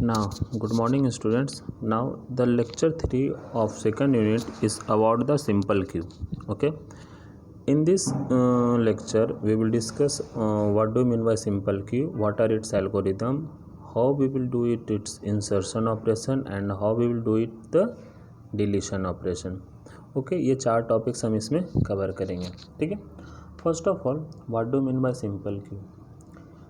Now, good morning, students. Now, the lecture 3 of second unit is about the simple queue. Okay. In this lecture, we will discuss what do you mean by simple queue, what are its algorithm, how we will do it, its insertion operation, and how we will do it the deletion operation. Okay ये 4 topics हम इसमें cover करेंगे. ठीक है. First of all, what do mean by simple Q.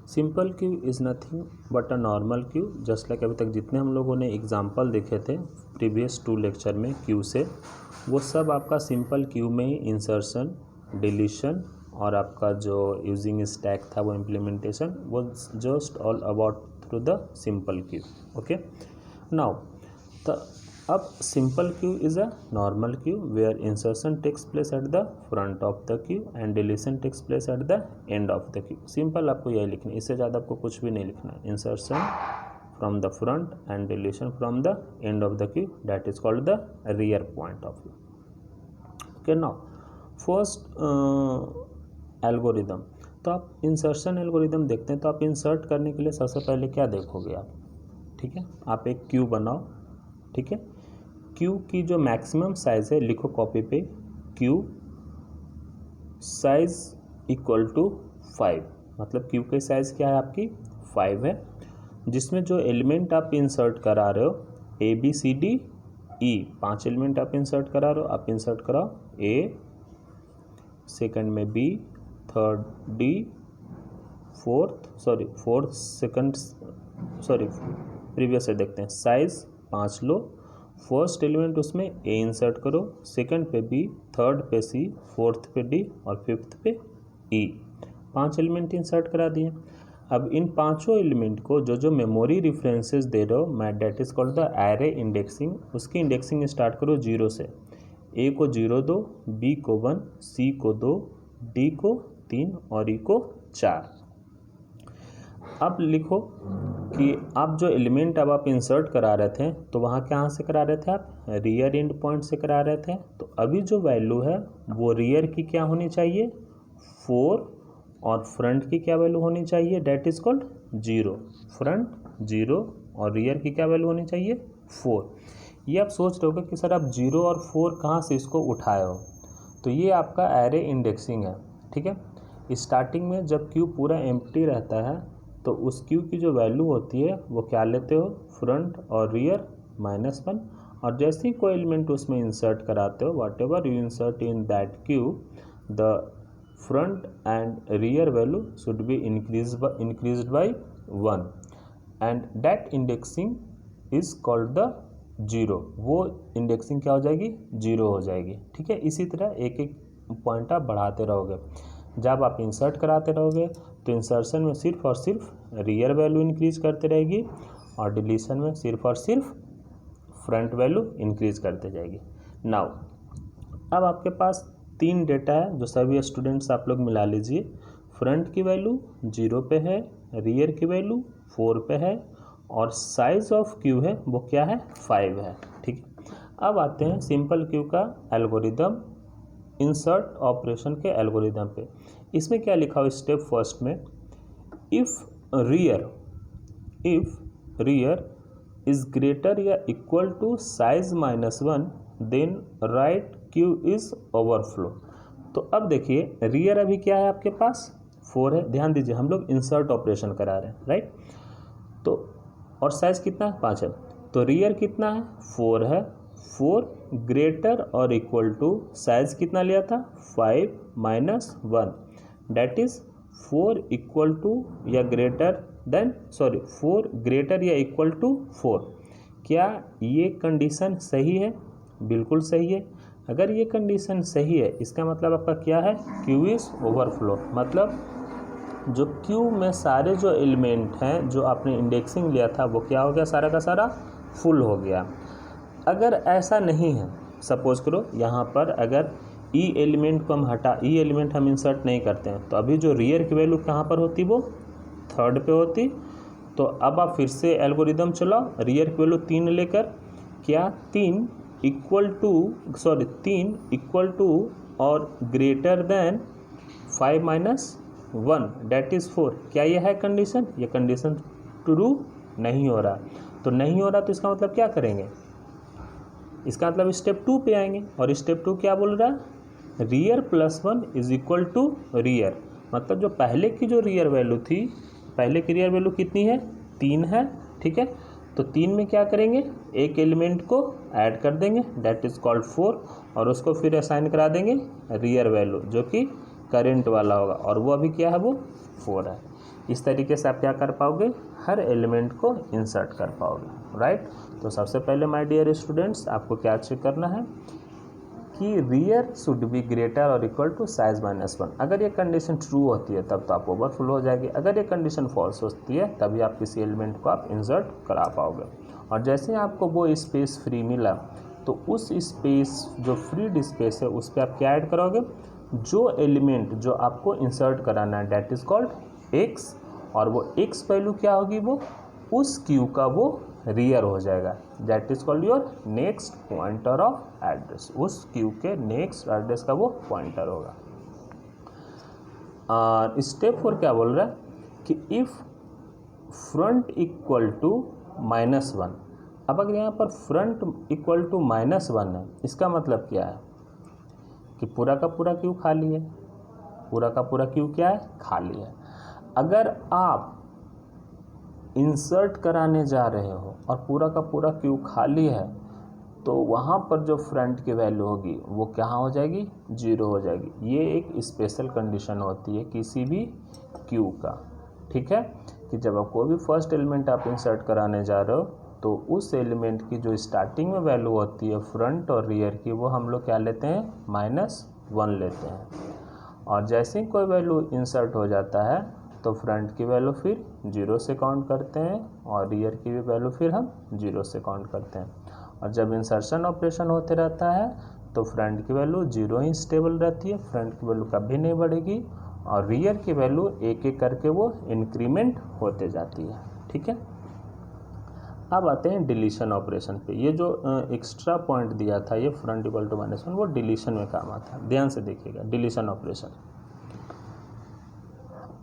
Simple queue is nothing but a normal Q. Just like अभी तक जितने हम लोगों ने एग्जांपल देखे थे प्रीवियस 2 लेक्चर में क्यू से, वो सब आपका सिंपल क्यू में ही इंसर्शन, डिलीशन और आपका जो यूजिंग स्टैक था वो इम्प्लीमेंटेशन वो just all about through the simple queue. Okay. Now अब simple queue is a normal queue where insertion takes place at the front of the queue and deletion takes place at the end of the queue. Simple आपको यही लिखना है, इससे ज़्यादा आपको कुछ भी नहीं लिखना है. Insertion from the front and deletion from the end of the Q, that is called the rear point of view. Okay. Now first algorithm. तो आप इंसर्शन एल्गोरिदम देखते हैं तो आप इंसर्ट करने के लिए सबसे पहले क्या देखोगे आप. ठीक है. आप एक क्यू बनाओ. ठीक है. क्यू की जो मैक्सिमम साइज़ है लिखो कॉपी पे, क्यू साइज इक्वल टू 5. मतलब क्यू की साइज़ क्या है आपकी 5 है, जिसमें जो एलिमेंट आप इंसर्ट करा रहे हो A B C D E 5 element आप इंसर्ट करा रहे हो. आप इंसर्ट कराओ ए, सेकंड में B, third D, fourth second previous से देखते हैं. साइज 5 लो. फर्स्ट एलिमेंट उसमें ए इंसर्ट करो, सेकंड पे बी, थर्ड पे सी, फोर्थ पे डी और फिफ्थ पे ई. 5 एलिमेंट इंसर्ट करा दिए. अब इन पांचों एलिमेंट को जो मेमोरी रेफरेंसेस दे रहे हो, मैं that is called the array indexing. उसकी इंडेक्सिंग स्टार्ट करो 0 से. ए को 0 दो, बी को 1, सी को 2, डी को 3 और ई को 4. अब लिखो कि आप जो एलिमेंट अब आप इंसर्ट करा रहे थे तो वहाँ कहाँ से करा रहे थे आप, रियर एंड पॉइंट से करा रहे थे. तो अभी जो वैल्यू है वो रियर की क्या होनी चाहिए 4 और फ्रंट की क्या वैल्यू होनी चाहिए, डेट इज कॉल्ड 0. फ्रंट 0 और रियर की क्या वैल्यू होनी चाहिए 4. ये आप सोच रहे होगे कि सर आप 0 और 4 कहाँ से इसको उठाए हो. तो ये आपका एरे इंडेक्सिंग है. ठीक है. स्टार्टिंग में जब क्यू पूरा एम्प्टी रहता है तो उस क्यू की जो वैल्यू होती है वो क्या लेते हो, फ्रंट और रियर -1. और जैसे ही कोई एलिमेंट उसमें इंसर्ट कराते हो, whatever you insert in that queue, the front and rear value should be increased by 1 and that indexing is called the 0. वो इंडेक्सिंग क्या हो जाएगी 0 हो जाएगी. ठीक है. इसी तरह एक एक पॉइंट आप बढ़ाते रहोगे. जब आप इंसर्ट कराते रहोगे तो इंसर्शन में सिर्फ और सिर्फ रियर वैल्यू इंक्रीज करते रहेगी और डिलीशन में सिर्फ और सिर्फ फ्रंट वैल्यू इंक्रीज करते जाएगी. नाउ अब आपके पास 3 डेटा है जो सभी स्टूडेंट्स आप लोग मिला लीजिए. फ्रंट की वैल्यू 0 पे है, रियर की वैल्यू 4 पे है और साइज ऑफ क्यू है वो क्या है 5 है. ठीक है. अब आते हैं सिंपल क्यू का एल्गोरिदम, इंसर्ट ऑपरेशन के एल्गोरिदम पे. इसमें क्या लिखा हो स्टेप फर्स्ट में, इफ रियर इज ग्रेटर या equal to size -1 then write queue is overflow. तो अब देखिए रियर अभी क्या है आपके पास 4 है. ध्यान दीजिए हम लोग इंसर्ट ऑपरेशन करा रहे हैं, राइट. तो और साइज कितना है 5 है. तो रियर कितना है 4 है. 4 ग्रेटर और इक्वल टू साइज कितना लिया था 5 -1, डेट इज 4 इक्वल टू या ग्रेटर देन 4 ग्रेटर या इक्वल टू 4. क्या ये कंडीशन सही है? बिल्कुल सही है. अगर ये कंडीशन सही है इसका मतलब आपका क्या है, क्यू इज ओवरफ्लो. मतलब जो क्यू में सारे जो एलिमेंट हैं जो आपने इंडेक्सिंग लिया था वो क्या हो गया, सारा का सारा फुल हो गया. अगर ऐसा नहीं है, सपोज करो यहाँ पर अगर ई एलिमेंट को ई एलिमेंट हम इंसर्ट नहीं करते हैं तो अभी जो रियर की वैल्यू कहाँ पर होती वो 3rd पे होती. तो अब आप फिर से एल्गोरिदम चलाओ, रियर की वैल्यू 3 लेकर, क्या 3 इक्वल टू और ग्रेटर देन 5 -1 डेट इज़ 4. क्या यह है कंडीशन? ये कंडीशन ट्रू नहीं हो रहा. तो नहीं हो रहा तो इसका मतलब क्या करेंगे, इसका मतलब स्टेप 2 पे आएंगे। और स्टेप 2 क्या बोल रहा है, rear plus 1 is equal to rear, मतलब जो पहले की जो रियर वैल्यू थी, पहले की रियर वैल्यू कितनी है, 3 है, ठीक है। तो 3 में क्या करेंगे, एक एलिमेंट को ऐड कर देंगे, दैट इज कॉल्ड 4, और उसको फिर असाइन करा देंगे रियर वैल्यू जो कि करंट वाला होगा, और वो अभी क्या है, वो 4 है। इस तरीके से आप क्या कर पाओगे, हर एलिमेंट को इंसर्ट कर पाओगे, राइट। तो सबसे पहले माय डियर स्टूडेंट्स आपको क्या चेक करना है कि रियर शुड बी ग्रेटर और इक्वल टू साइज -1। अगर ये कंडीशन ट्रू होती है तब तो आप ओवरफ्लो हो जाएगी, अगर ये कंडीशन फॉल्स होती है तभी आप किसी एलिमेंट को आप इंसर्ट करा पाओगे। और जैसे आपको वो स्पेस फ्री मिला तो उस स्पेस जो फ्री स्पेस है उस पर आप क्या ऐड करोगे, जो एलिमेंट जो आपको इंसर्ट कराना है दैट इज कॉल्ड एक्स, और वो एक्स वैल्यू क्या होगी, वो उस क्यू का वो रियर हो जाएगा, that is called your next pointer of address, उस क्यू के नेक्स्ट एड्रेस का वो पॉइंटर होगा। स्टेप 4 क्या बोल रहा है कि इफ फ्रंट इक्वल टू -1, अब अगर यहाँ पर फ्रंट इक्वल टू -1 है, इसका मतलब क्या है कि पूरा का पूरा क्यू खाली है, पूरा का पूरा क्यू क्या है, खाली है। अगर आप इंसर्ट कराने जा रहे हो और पूरा का पूरा क्यू खाली है तो वहाँ पर जो फ्रंट की वैल्यू होगी वो क्या हो जाएगी, 0 हो जाएगी। ये एक स्पेशल कंडीशन होती है किसी भी क्यू का, ठीक है, कि जब आप कोई भी फर्स्ट एलिमेंट आप इंसर्ट कराने जा रहे हो तो उस एलिमेंट की जो स्टार्टिंग में वैल्यू होती है फ्रंट और रियर की, वो हम लोग क्या लेते हैं, -1 लेते हैं। और जैसे ही कोई वैल्यू इंसर्ट हो जाता है तो फ्रंट की वैल्यू फिर 0 से काउंट करते हैं और रियर की भी वैल्यू फिर हम 0 से काउंट करते हैं। और जब इंसर्शन ऑपरेशन होते रहता है तो फ्रंट की वैल्यू 0 ही स्टेबल रहती है, फ्रंट की वैल्यू कभी नहीं बढ़ेगी, और रियर की वैल्यू एक एक करके वो इंक्रीमेंट होते जाती है, ठीक है। अब आते हैं डिलीशन ऑपरेशन पे। ये जो एक्स्ट्रा पॉइंट दिया था, ये फ्रंट इक्वल टू -1, वो डिलीशन में काम आता है, ध्यान से देखिएगा। डिलीशन ऑपरेशन,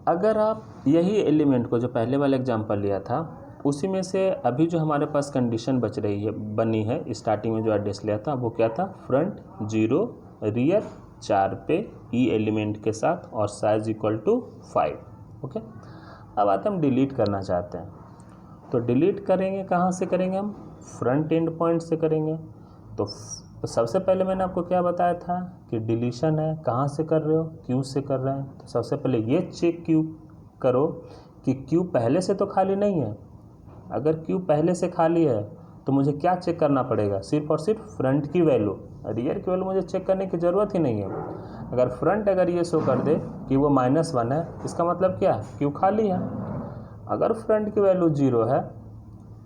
अगर आप यही एलिमेंट को जो पहले वाला एग्जांपल लिया था उसी में से अभी जो हमारे पास कंडीशन बच रही है, बनी है, स्टार्टिंग में जो एड्रेस लिया था वो क्या था, फ्रंट 0 रियर 4 पे ई एलिमेंट के साथ और साइज इक्वल टू 5, ओके। अब आते हम डिलीट करना चाहते हैं, तो डिलीट करेंगे कहाँ से करेंगे, हम फ्रंट एंड पॉइंट से करेंगे। तो सबसे पहले मैंने आपको क्या बताया था कि डिलीशन है, कहाँ से कर रहे हो, क्यू से कर रहे हैं। तो सबसे पहले ये चेक क्यू करो कि क्यू पहले से तो खाली नहीं है। अगर क्यू पहले से खाली है तो मुझे क्या चेक करना पड़ेगा, सिर्फ और सिर्फ फ्रंट की वैल्यू, रियर की वैल्यू मुझे चेक करने की ज़रूरत ही नहीं है। अगर फ्रंट अगर ये शो कर दे कि वो -1 है, इसका मतलब क्या है, क्यू खाली है। अगर फ्रंट की वैल्यू 0 है,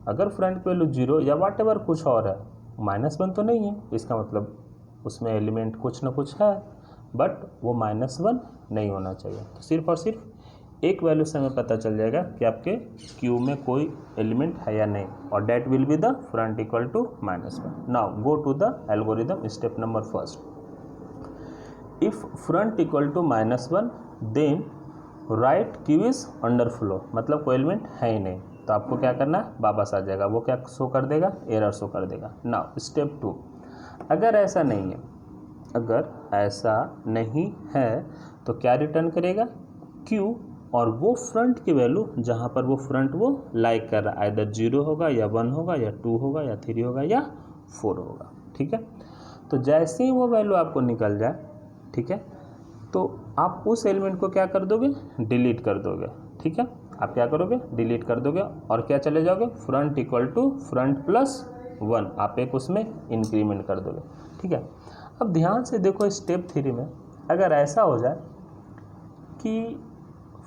अगर फ्रंट की वैल्यू 0 या वाट एवर कुछ और है, -1 तो नहीं है, इसका मतलब उसमें एलिमेंट कुछ ना कुछ है, बट वो -1 नहीं होना चाहिए। तो सिर्फ और सिर्फ एक वैल्यू से हमें पता चल जाएगा कि आपके क्यू में कोई एलिमेंट है या नहीं, और that will be the front equal to -1। Now go to the algorithm step number first. If front equal to -1 then write queue is underflow, मतलब कोई एलिमेंट है ही नहीं, तो आपको क्या करना है, वापस आ जाएगा, वो क्या शो कर देगा, एरर शो कर देगा। नाउ स्टेप 2, अगर ऐसा नहीं है, अगर ऐसा नहीं है तो क्या रिटर्न करेगा, क्यू, और वो फ्रंट की वैल्यू जहाँ पर वो फ्रंट वो लाइक कर रहा है, आइदर 0 होगा या 1 होगा या 2 होगा या 3 होगा या 4 होगा, ठीक है। तो जैसे ही वो वैल्यू आपको निकल जाए, ठीक है, तो आप उस एलिमेंट को क्या कर दोगे, डिलीट कर दोगे, ठीक है। आप क्या करोगे, डिलीट कर दोगे और क्या चले जाओगे, फ्रंट इक्वल टू फ्रंट +1, आप एक उसमें इंक्रीमेंट कर दोगे, ठीक है। अब ध्यान से देखो स्टेप 3 में, अगर ऐसा हो जाए कि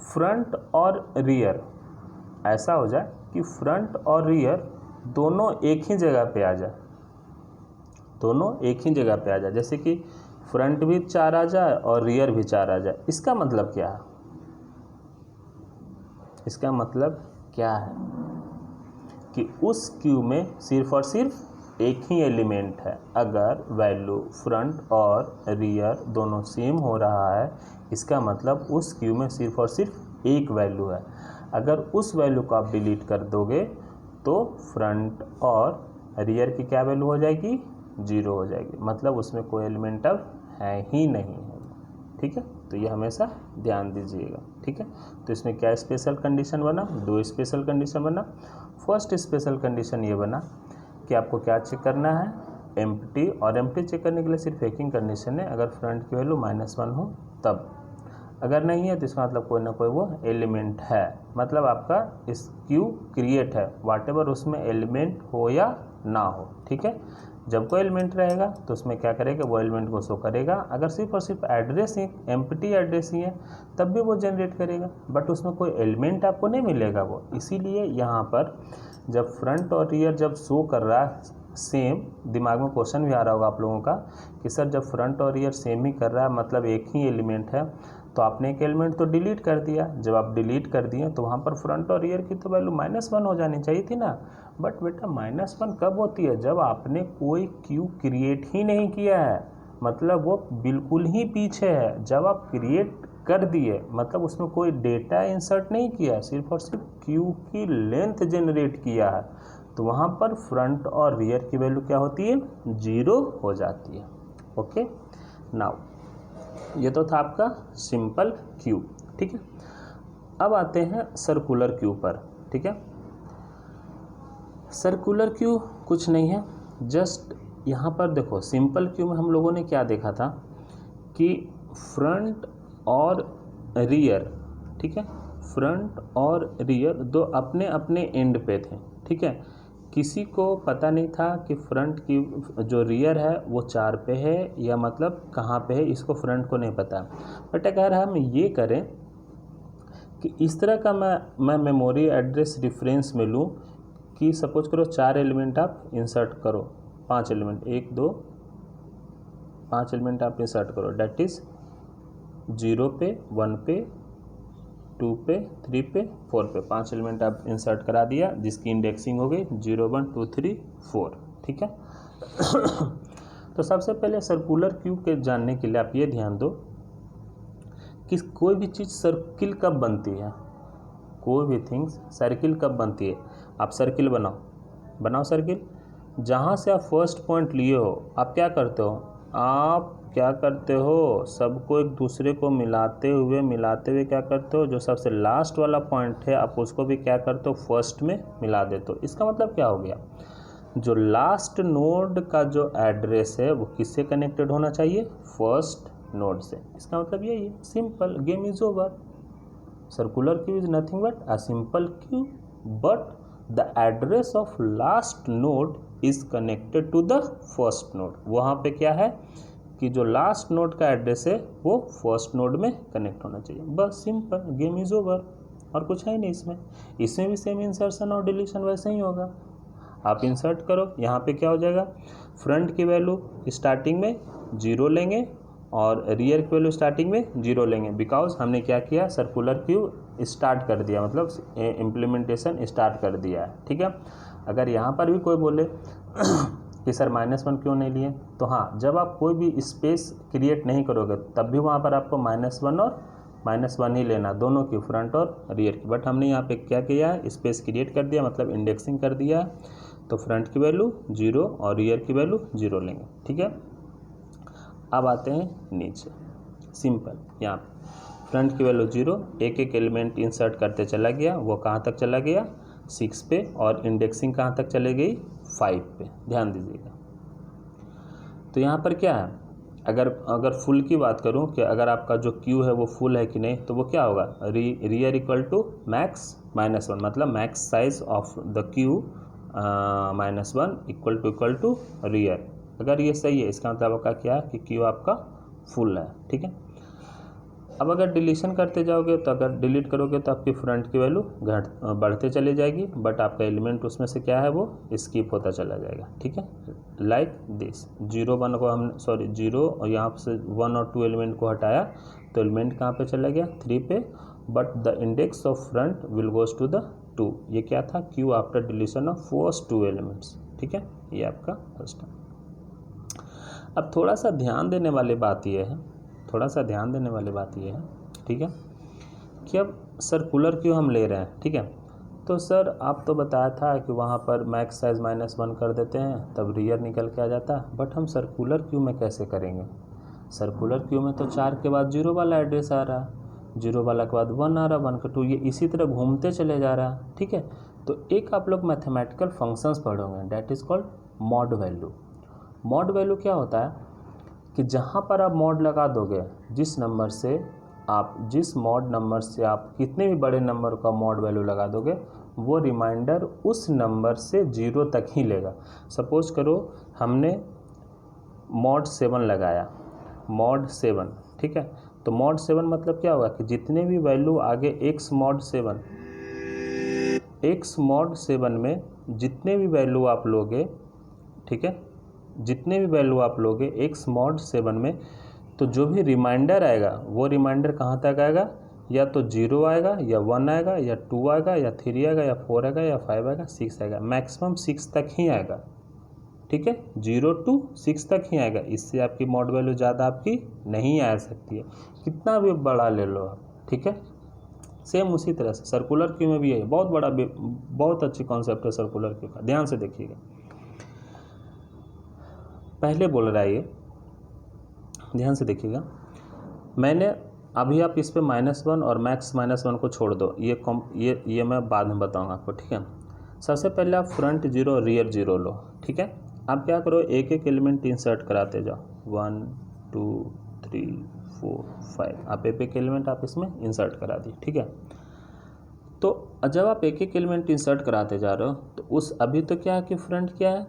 फ्रंट और रियर, ऐसा हो जाए कि फ्रंट और रियर दोनों एक ही जगह पे आ जाए, दोनों एक ही जगह पे आ जाए, जैसे कि फ्रंट भी 4 आ जाए और रियर भी 4 आ जाए, इसका मतलब क्या है, इसका मतलब क्या है कि उस क्यू में सिर्फ और सिर्फ एक ही एलिमेंट है। अगर वैल्यू फ्रंट और रियर दोनों सेम हो रहा है, इसका मतलब उस क्यू में सिर्फ और सिर्फ एक वैल्यू है। अगर उस वैल्यू को आप डिलीट कर दोगे तो फ्रंट और रियर की क्या वैल्यू हो जाएगी, 0 हो जाएगी, मतलब उसमें कोई एलिमेंट अब है ही नहीं है। ठीक है, तो ये हमेशा ध्यान दीजिएगा। ठीक है, तो इसमें क्या स्पेशल कंडीशन बना, 2 स्पेशल कंडीशन बना। फर्स्ट स्पेशल कंडीशन ये बना कि आपको क्या चेक करना है, एम्प्टी, और एम्प्टी चेक करने के लिए सिर्फ एक ही कंडीशन है, अगर फ्रंट की वैल्यू -1 हो तब, अगर नहीं है तो इसका मतलब कोई ना कोई वो एलिमेंट है, मतलब आपका इस क्यू क्रिएट है, वाटेवर उसमें एलिमेंट हो या ना हो। ठीक है, जब कोई एलिमेंट रहेगा तो उसमें क्या करेगा, वो एलिमेंट को शो करेगा। अगर सिर्फ और सिर्फ एड्रेस ही, एम्प्टी एड्रेस ही है, तब भी वो जनरेट करेगा, बट उसमें कोई एलिमेंट आपको नहीं मिलेगा वो। इसीलिए यहाँ पर जब फ्रंट और रियर जब शो कर रहा है सेम, दिमाग में क्वेश्चन भी आ रहा होगा आप लोगों का कि सर जब फ्रंट और रियर सेम ही कर रहा है, मतलब एक ही एलिमेंट है, तो आपने एक एलिमेंट तो डिलीट कर दिया। जब आप डिलीट कर दिए तो वहाँ पर फ्रंट और रियर की तो वैल्यू -1 हो जानी चाहिए थी ना। बट बेटा -1 कब होती है, जब आपने कोई क्यू क्रिएट ही नहीं किया है, मतलब वो बिल्कुल ही पीछे है। जब आप क्रिएट कर दिए मतलब उसमें कोई डेटा इंसर्ट नहीं किया, सिर्फ और सिर्फ क्यू की लेंथ जनरेट किया है, तो वहाँ पर फ्रंट और रियर की वैल्यू क्या होती है, 0 हो जाती है। ओके, नाउ ये तो था आपका सिंपल क्यू। ठीक है, अब आते हैं सर्कुलर क्यू पर। ठीक है, सर्कुलर क्यू कुछ नहीं है, जस्ट यहाँ पर देखो सिंपल क्यू में हम लोगों ने क्या देखा था कि फ्रंट और रियर, ठीक है, फ्रंट और रियर दो अपने अपने एंड पे थे। ठीक है, किसी को पता नहीं था कि फ्रंट की जो रियर है वो 4 पे है या मतलब कहाँ पे है, इसको फ्रंट को नहीं पता। बट अगर हम ये करें कि इस तरह का मैं मेमोरी एड्रेस रेफरेंस में लूँ कि सपोज करो 4 एलिमेंट आप इंसर्ट करो, 5 एलिमेंट, 1 2 5 एलिमेंट आप इंसर्ट करो, डैट इज़ 0 पे, 1 पे, 2 पे, 3 पे, 4 पे, 5 एलिमेंट आप इंसर्ट करा दिया, जिसकी इंडेक्सिंग हो गई 0 1 2 3 4। ठीक है, तो सबसे पहले सर्कुलर क्यू के जानने के लिए आप ये ध्यान दो कि कोई भी चीज़ सर्किल कब बनती है, कोई भी थिंग्स सर्किल कब बनती है। आप सर्किल बनाओ सर्किल, जहाँ से आप फर्स्ट पॉइंट लिए हो, आप क्या करते हो, सबको एक दूसरे को मिलाते हुए क्या करते हो, जो सबसे लास्ट वाला पॉइंट है आप उसको भी क्या करते हो, फर्स्ट में मिला देते हो। इसका मतलब क्या हो गया, जो लास्ट नोड का जो एड्रेस है वो किससे कनेक्टेड होना चाहिए, फर्स्ट नोड से। इसका मतलब यही है, simple, game is over. Circular queue is nothing but a simple queue, but the address of last node is connected to the first node. वहाँ पे क्या है कि जो लास्ट नोड का एड्रेस है वो फर्स्ट नोड में कनेक्ट होना चाहिए, बस सिंपल, गेम इज ओवर। और कुछ है नहीं इसमें भी सेम इंसर्शन और डिलीशन वैसे ही होगा। आप इंसर्ट करो, यहाँ पे क्या हो जाएगा, फ्रंट की वैल्यू स्टार्टिंग में 0 लेंगे और रियर की वैल्यू स्टार्टिंग में 0 लेंगे, बिकॉज हमने क्या किया, सर्कुलर क्यू स्टार्ट कर दिया, मतलब इम्प्लीमेंटेशन स्टार्ट कर दिया है। ठीक है, अगर यहाँ पर भी कोई बोले कि सर -1 क्यों नहीं लिए, तो हाँ, जब आप कोई भी स्पेस क्रिएट नहीं करोगे तब भी वहाँ पर आपको -1 और -1 ही लेना, दोनों की, फ्रंट और रियर की। बट हमने यहाँ पे क्या किया है, स्पेस क्रिएट कर दिया, मतलब इंडेक्सिंग कर दिया, तो फ्रंट की वैल्यू 0 और रियर की वैल्यू 0 लेंगे। ठीक है, अब आते हैं नीचे, सिंपल, यहाँ फ्रंट की वैल्यू 0, एक एक एलिमेंट इंसर्ट करते चला गया, वो कहाँ तक चला गया, 6 पे, और इंडेक्सिंग कहाँ तक चले गई, 5 पे। ध्यान दीजिएगा, तो यहाँ पर क्या है, अगर फुल की बात करूँ कि अगर आपका जो क्यू है वो फुल है कि नहीं, तो वो क्या होगा, रियर इक्वल टू मैक्स -1, मतलब max size of the queue -1 equal to rear. अगर ये सही है, इसका मतलब आपका क्या है कि क्यू आपका फुल है। ठीक है, अब अगर डिलीशन करते जाओगे तो अगर डिलीट करोगे तो आपकी फ्रंट की वैल्यू बढ़ते चली जाएगी, बट आपका एलिमेंट उसमें से क्या है, वो स्किप होता चला जाएगा। ठीक है, लाइक दिस, 0 1 को हम 0 और यहाँ से 1 और 2 एलिमेंट को हटाया तो एलिमेंट कहाँ पे चला गया, 3 पे, but the index of front will goes to the 2। ये क्या था, queue after deletion of first 2 elements. ठीक है, ये आपका फर्स्ट है। अब थोड़ा सा ध्यान देने वाली बात यह है, ठीक है, कि अब सर्कुलर क्यू हम ले रहे हैं। ठीक है, तो सर आप तो बताया था कि वहाँ पर मैक्स साइज -1 कर देते हैं तब रियर निकल के आ जाता है, बट हम सर्कुलर क्यू में कैसे करेंगे? सर्कुलर क्यू में तो 4 के बाद 0 वाला एड्रेस आ रहा है, 0 वाला के बाद 1 आ रहा है, 1 का 2, ये इसी तरह घूमते चले जा रहा है। ठीक है, तो एक आप लोग मैथमेटिकल फंक्शंस पढ़ोगे, that is called mod value. Mod value क्या होता है कि जहाँ पर आप मॉड लगा दोगे, जिस मॉड नंबर से आप कितने भी बड़े नंबर का मॉड वैल्यू लगा दोगे, वो रिमाइंडर उस नंबर से 0 तक ही लेगा। सपोज करो हमने मॉड 7 लगाया, मॉड 7, ठीक है, तो मॉड 7 मतलब क्या होगा कि जितने भी वैल्यू आगे x मॉड 7 में जितने भी वैल्यू आप लोगे, ठीक है, जितने भी वैल्यू आप लोगे x मॉड 7 में, तो जो भी रिमाइंडर आएगा वो रिमाइंडर कहाँ तक आएगा? या तो 0 आएगा, या 1 आएगा, या 2 आएगा, या 3 आएगा, या 4 आएगा, या 5 आएगा, 6 आएगा, मैक्सिमम 6 तक ही आएगा। ठीक है, 0 to 6 तक ही आएगा, इससे आपकी मॉड वैल्यू ज़्यादा आपकी नहीं आ सकती है, कितना भी बड़ा ले लो आप। ठीक है, सेम उसी तरह से सर्कुलर क्यू में भी है, बहुत अच्छी कॉन्सेप्ट है सर्कुलर क्यू का, ध्यान से देखिएगा। पहले बोल रहा है ये, ध्यान से देखिएगा, मैंने अभी आप इस पे -1 और मैक्स -1 को छोड़ दो, ये मैं बाद में बताऊंगा आपको। ठीक है, सबसे पहले आप फ्रंट 0 रियर 0 लो। ठीक है, आप क्या करो, एक एक एलिमेंट इंसर्ट कराते जाओ, 1 2 3 4 5, आप एक एलिमेंट आप इसमें इंसर्ट करा दिए। ठीक है, तो जब आप एक एक एलिमेंट इंसर्ट कराते जा रहे हो तो उस अभी तो क्या है कि फ्रंट क्या है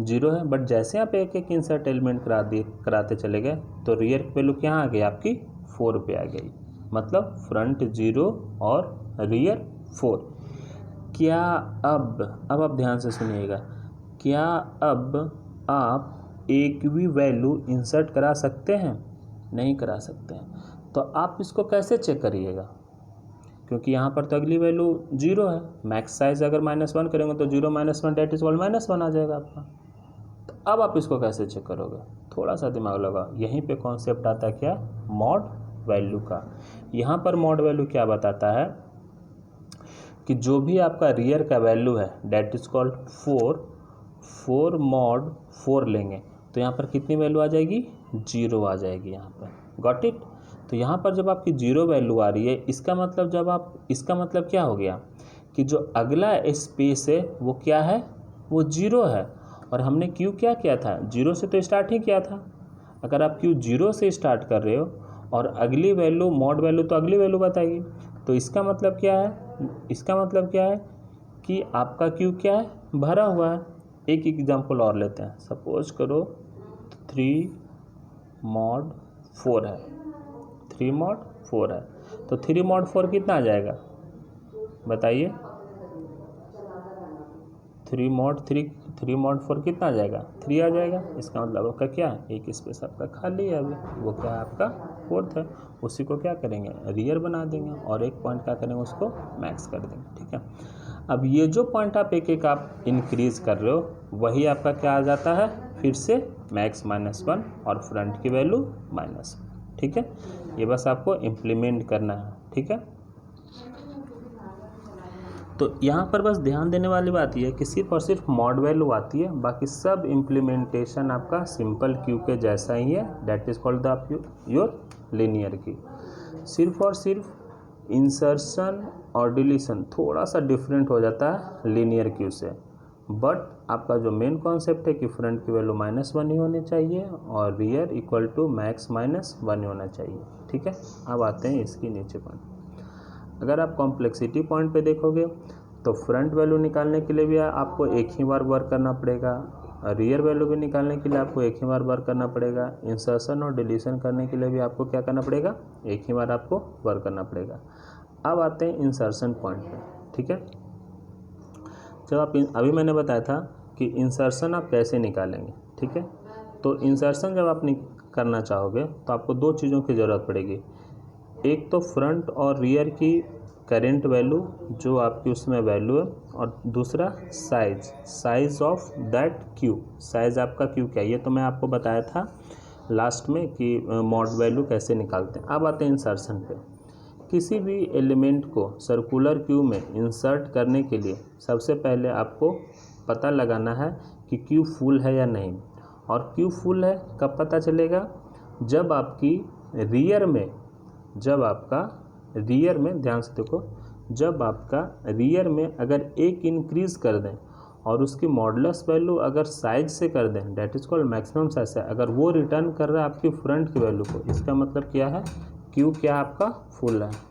0 है, बट जैसे आप एक एक इंसर्ट एलिमेंट कराते चले गए तो रियर वैल्यू क्या आ गई आपकी 4 पे आ गई, मतलब फ्रंट 0 और रियर 4। क्या अब आप ध्यान से सुनिएगा, क्या अब आप एक भी वैल्यू इंसर्ट करा सकते हैं? नहीं करा सकते हैं। तो आप इसको कैसे चेक करिएगा, क्योंकि यहाँ पर तो अगली वैल्यू 0 है, मैक्स साइज अगर -1 करेंगे तो 0 - 1 डेट इज इक्वल -1 आ जाएगा आपका। तो अब आप इसको कैसे चेक करोगे? थोड़ा सा दिमाग लगाओ, यहीं पे कॉन्सेप्ट आता है क्या, मॉड वैल्यू का। यहाँ पर मॉड वैल्यू क्या बताता है कि जो भी आपका रियर का वैल्यू है डेट इज कॉल्ड 4 मॉड 4 लेंगे तो यहाँ पर कितनी वैल्यू आ जाएगी? 0 आ जाएगी यहाँ पर। Got it? तो यहाँ पर जब आपकी 0 वैल्यू आ रही है, इसका मतलब क्या हो गया कि जो अगला स्पेस है वो क्या है, वो 0 है। और हमने क्यू क्या किया था, 0 से तो स्टार्ट ही किया था। अगर आप क्यू 0 से स्टार्ट कर रहे हो और अगली वैल्यू मॉड वैल्यू तो अगली वैल्यू बताएगी, तो इसका मतलब क्या है कि आपका क्यू क्या है, भरा हुआ है। एक एग्जांपल और लेते हैं, सपोज करो 3 मॉड 4 है, 3 मॉड 4 है, तो 3 मॉड 4 कितना आ जाएगा बताइए? 3 मॉड 4 कितना आ जाएगा? 3 आ जाएगा। इसका मतलब आपका क्या है, एक स्पेस आपका खाली है अभी, वो क्या है आपका 4th है, उसी को क्या करेंगे, रियर बना देंगे और एक पॉइंट क्या करेंगे, उसको मैक्स कर देंगे। ठीक है, अब ये जो पॉइंट आप एक आप इंक्रीज कर रहे हो वही आपका क्या आ जाता है, फिर से मैक्स -1 और फ्रंट की वैल्यू -1। ठीक है, ये बस आपको इम्प्लीमेंट करना है। ठीक है, तो यहाँ पर बस ध्यान देने वाली बात यह है कि सिर्फ और सिर्फ मॉड वैल्यू आती है, बाकी सब इम्प्लीमेंटेशन आपका सिंपल क्यू के जैसा ही है, that is called the your linear queue. सिर्फ और सिर्फ इंसर्शन और डिलीशन थोड़ा सा डिफरेंट हो जाता है लीनियर क्यू से, बट आपका जो मेन कॉन्सेप्ट है कि फ्रंट की वैल्यू -1 ही होनी चाहिए और रियर इक्वल टू मैक्स -1 ही होना चाहिए। ठीक है, अब आते हैं इसकी नीचे पॉइंट। अगर आप कॉम्प्लेक्सिटी पॉइंट पे देखोगे तो फ्रंट वैल्यू निकालने के लिए भी आपको एक ही बार वर्क करना पड़ेगा, रियर वैल्यू भी निकालने के लिए आपको एक ही बार वर्क करना पड़ेगा, इंसर्शन और डिलीशन करने के लिए भी आपको क्या करना पड़ेगा, एक ही बार आपको वर्क करना पड़ेगा। अब आते हैं इंसर्शन पॉइंट पे। ठीक है, जब आप अभी मैंने बताया था कि इंसर्शन आप कैसे निकालेंगे। ठीक है, तो इंसर्शन जब आप करना चाहोगे तो आपको दो चीज़ों की ज़रूरत पड़ेगी, एक तो फ्रंट और रियर की करेंट वैल्यू जो आपकी उसमें वैल्यू है, और दूसरा size of that Q. Size आपका क्यू क्या है, ये तो मैं आपको बताया था लास्ट में कि मॉड वैल्यू कैसे निकालते हैं। अब आते हैं इंसर्शन पे। किसी भी एलिमेंट को सर्कुलर क्यू में इंसर्ट करने के लिए सबसे पहले आपको पता लगाना है कि क्यू फुल है या नहीं। और क्यू फुल है कब पता चलेगा, जब आपकी रियर में ध्यान से देखो, जब आपका रियर में अगर एक इंक्रीज कर दें और उसकी मॉडुलस वैल्यू अगर साइज से कर दें, that is called maximum size से, अगर वो रिटर्न कर रहा है आपकी फ्रंट की वैल्यू को, इसका मतलब क्या है, क्यू क्या आपका फुल है।